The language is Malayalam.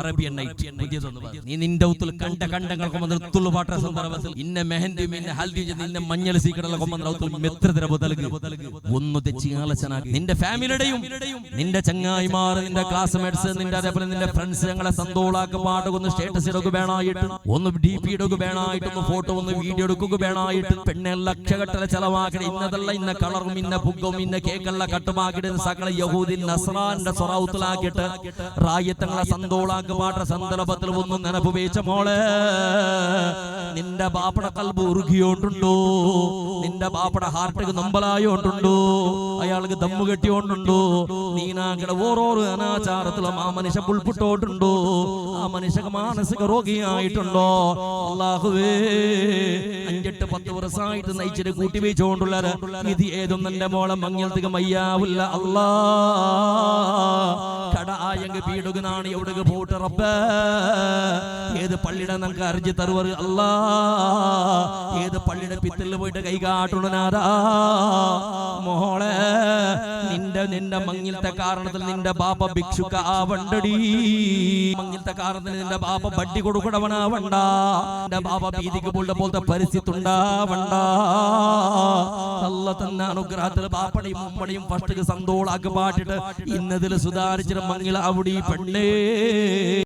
അറബിയൻ നൈറ്റ് പുതിയതൊന്ന് പറഞ്ഞു. നീ നിന്റെ ഉത്തിൽ കണ്ട കണ്ടങ്ങൾ കൊമ്പുള്ള പാട്ട സന്ദർഭത്തിൽ ഇന്ന മെഹന്തി ഇന്ന ഹൽദി നിന്നെ മഞ്ഞൾ സീക്കടല കൊമ്പുള്ള മെത്ര ഒന്ന് തെച്ചി ആലോചനാക്കി നിന്റെ ഫാമിലിയുടെയും നിന്റെ ചങ്ങായിമാർ നിന്റെ ക്ലാസ്മേറ്റ്സ് നിന്റെ അതേപോലെ നിന്റെ ഫ്രണ്ട്സ് ഞങ്ങളെ സന്തോളാക്ക് പാട്ടൊന്ന് സ്റ്റേറ്റസ് ഇടുക വേണമായിട്ട് ഒന്ന് DP ഇടുക വേണമായിട്ട് ഒന്ന് ഫോട്ടോ ഒന്ന് വീഡിയോ എടുക്കുക വേണമായിട്ട് പെണ്ണെ ലക്ഷകട്ടല ചെലവാക്കി ഇന്നതല്ല ഇന്ന കളറും ഇന്ന പുഗും ഇന്ന കേക്കല്ല കട്ടുമാക്കിയിട്ട് സകല യഹൂദിൻ നസ്രാന്റെ സ്വറൗത്തിലാക്കിയിട്ട് റായത്തങ്ങളെ സന്തോളാക്ക് പാട്ട സന്ദർഭത്തിൽ ഒന്നും നെനപ്പ് വെച്ച മോളെ നിന്റെ ബാപ്പട കൽബ് ഉറുകിയോണ്ടുണ്ടോ നിന്റെ ബാപ്പട ഹാർട്ടിക്ക് നമ്പലായോണ്ടുണ്ടോ അയാൾക്ക് ദമ്മു കെട്ടിയോണ്ടുണ്ടോ നീനാകടെ ഓരോരോ അനാചാരത്തിലും ആ മനുഷ്യ പുൾപുട്ടോട്ടുണ്ടോ ആ മനുഷ്യക്ക് മാനസിക രോഗിയായിട്ടുണ്ടോ അല്ലാഹുവേ 5-10 വർഷമായിട്ട് നയിച്ചിട്ട് കൂട്ടി വെച്ചോണ്ടുള്ളത് ഇത് ഏതും എന്റെ മോളെ മങ്ങലത്തേക്ക് മയ്യാവില്ല അല്ലാ കട ആയെങ്കിൽ പീടുകനാണ് എവിടെക്ക് പോട്ട് റബ്ബേ ഏത് പള്ളിയുടെ നമുക്ക് അറിഞ്ഞു തരുവർ അല്ലാ ഏത് പള്ളിയുടെ പിത്തിൽ പോയിട്ട് കൈകാട്ടുണനാഥാ മോളെ നിന്റെ മങ്ങിലത്തെ കാരണത്തിൽ നിന്റെ ബാപ്പ ഭിക്ഷുക്ക ആവണ്ടടി മങ്ങിലത്തെ കാരണത്തിൽ നിന്റെ ബാപ്പ ബഡ്ഡി കൊടുക്കണവനാവണ്ട നിന്റെ ബാപ്പ ഭീതിക്ക് പോലത്തെ പരിസ്ഥിതി ഉണ്ടാവണ്ട അല്ല തന്ന അനുഗ്രഹത്തിൽ ബാപ്പടയും ഉമ്മടയും ഫസ്റ്റ് സന്തോളാക്കി പാട്ടിട്ട് ഇന്നതിൽ സുധാരിച്ചിട്ട് മങ്ങില അവിടെ പെണ്ണേ